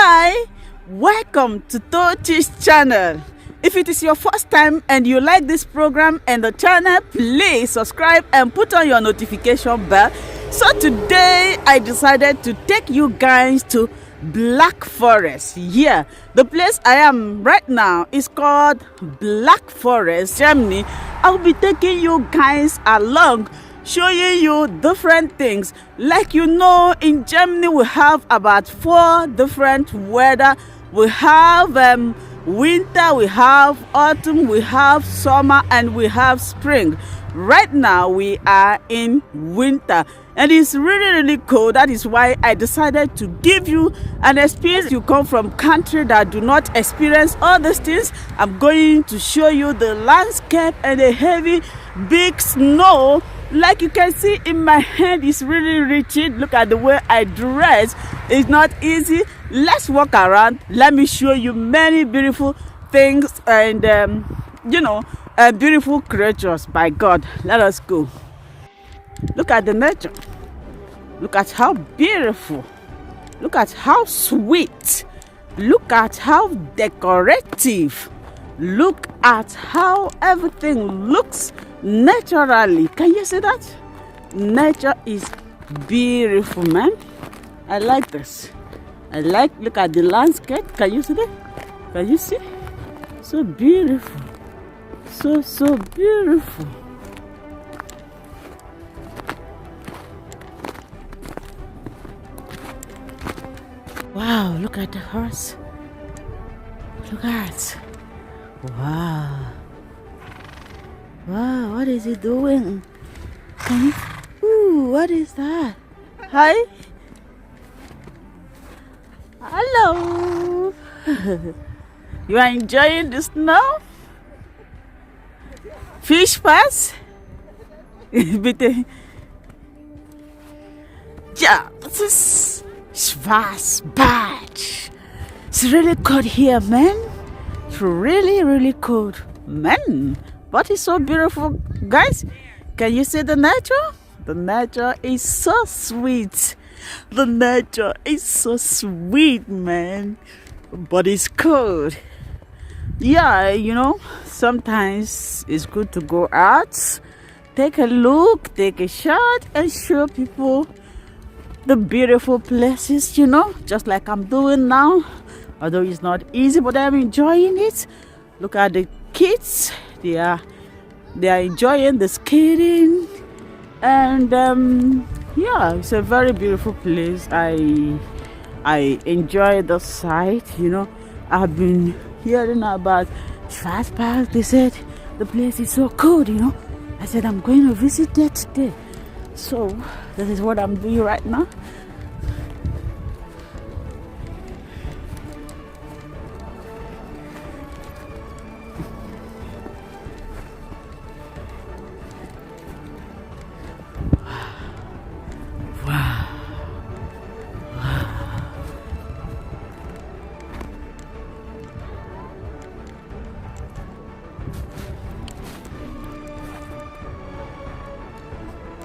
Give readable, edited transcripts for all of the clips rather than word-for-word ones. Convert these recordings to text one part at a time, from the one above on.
Hi, welcome to Tochi's channel. If it is your first time and you like this program and the channel, please subscribe and put on your notification bell. So today I decided to take you guys to Black Forest. Yeah, the place I am right now is called Black Forest, Germany. I'll be taking you guys along, showing you different things. Like you know, in Germany we have about 4 different weather. We have winter, we have autumn, we have summer, and we have spring. Right now we are in winter and it's really cold. That is why I decided to give you an experience. You come from country that do not experience all these things. I'm going to show you the landscape and the heavy big snow. Like you can see in my hand, it's really rigid. Look at the way I dress. It's not easy. Let's walk around. Let me show you many beautiful things and beautiful creatures. By God, let us go. Look at the nature. Look at how beautiful. Look at how sweet. Look at how decorative. Look at how everything looks naturally. Can you see that? Nature is beautiful, man. I like this. Look at the landscape. Can you see that? Can you see? So beautiful. So beautiful. Wow, look at the horse. Look at. Wow, what is he doing? Ooh, what is that? Hi. Hello. You are enjoying the snow? Fish pass? Bitte. Ja, das ist Schwarzbad. It's really cold here, man. It's really cold, man. But it's so beautiful, guys. Can you see the nature? The nature is so sweet. The nature is so sweet, man. But it's cold. Yeah, you know, sometimes it's good to go out, take a look, take a shot, and show people the beautiful places, you know, just like I'm doing now. Although it's not easy, but I'm enjoying it. Look at the kids. They are enjoying the skating. And yeah, it's a very beautiful place. I enjoy the sight, you know. I've been hearing about Schwarzbad. They said the place is so cold, you know. I said I'm going to visit that today. So this is what I'm doing right now.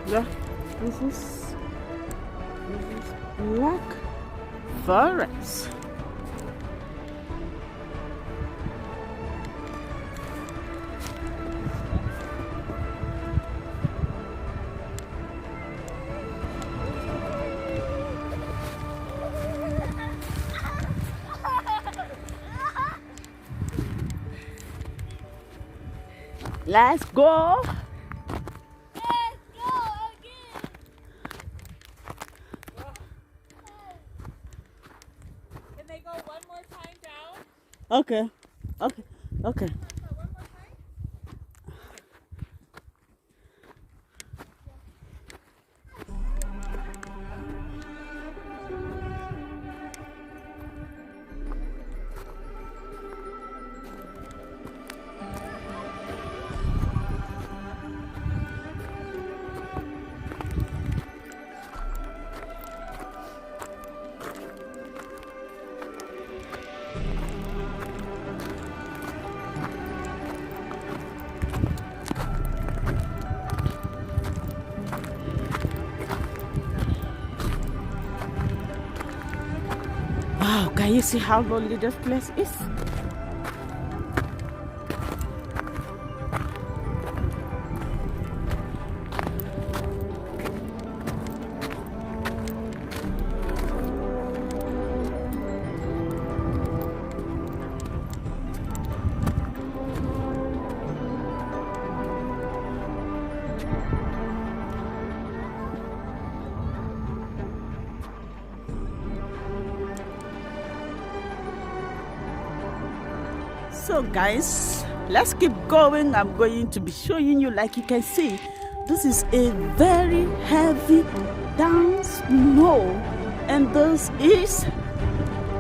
Yeah, this is Black Forest. Let's go. Okay. Can you see how lonely this place is? So guys, let's keep going. I'm going to be showing you, like you can see, this is a very heavy down snow, and this is,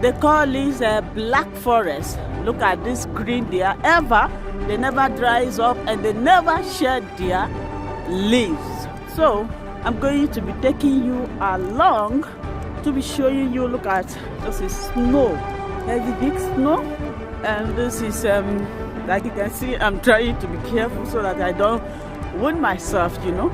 they call this a black forest. Look at this green there. They never dries up and they never shed their leaves. So I'm going to be taking you along to be showing you. Look at, this is snow, heavy big snow. And this is, like you can see, I'm trying to be careful so that I don't wound myself, you know.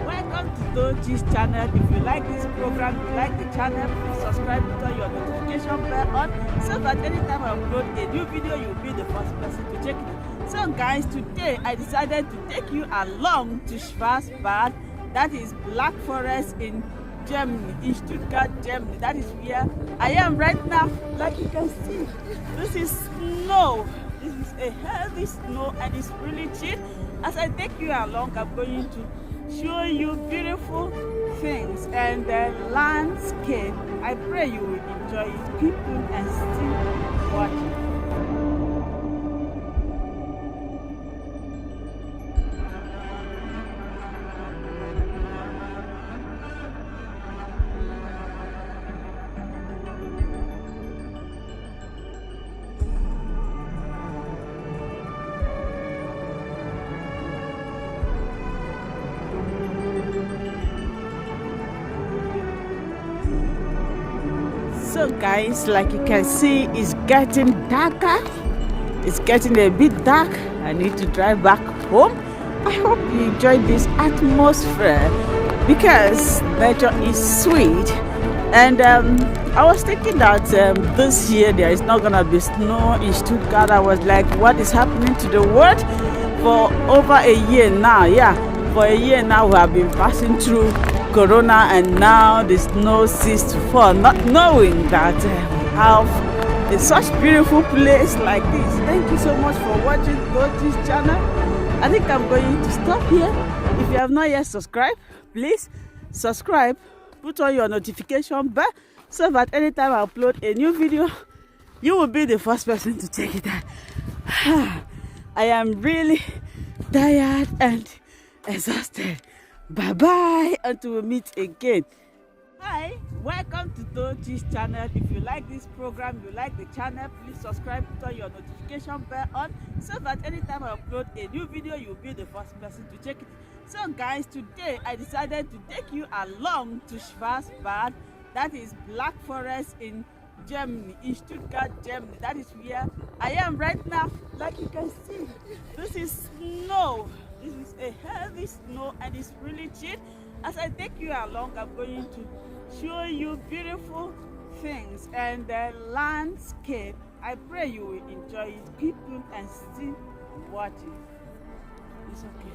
Welcome to Tochi's channel. If you like this program, you like the channel, please subscribe, turn your notification bell on, so that anytime I upload a new video, you'll be the first person to check it. So guys, today I decided to take you along to Schwarzwald, that is Black Forest in Germany, in Stuttgart, Germany. That is where I am right now. Like you can see, this is snow. This is a heavy snow and it's really cheap. As I take you along, I'm going to show you beautiful things and the landscape. I pray you will enjoy it. People and still watching. So guys, like you can see, it's getting darker. It's getting a bit dark. I need to drive back home. I hope you enjoyed this atmosphere because nature is sweet. And I was thinking that this year there is not gonna be snow in Stuttgart. I was like, what is happening to the world? For over a year now, for a year now we have been passing through Corona, and now the snow ceased to fall, not knowing that we have such beautiful place like this. Thank you so much for watching this channel. I think I'm going to stop here. If you have not yet subscribed, please subscribe, put on your notification bell, so that anytime I upload a new video, you will be the first person to check it out. I am really tired and exhausted. Bye bye until we meet again. Hi, welcome to Tochi's channel. If you like this program, you like the channel, please subscribe, turn your notification bell on, so that anytime I upload a new video, you'll be the first person to check it. So guys, today I decided to take you along to Schwarzwald, that is Black Forest in Germany, in Stuttgart, Germany. That is where I am right now. Like you can see, this is snow. This is a heavy snow and it's really cheap. As I take you along, I'm going to show you beautiful things and the landscape. I pray you will enjoy it. People and still watching. It's okay.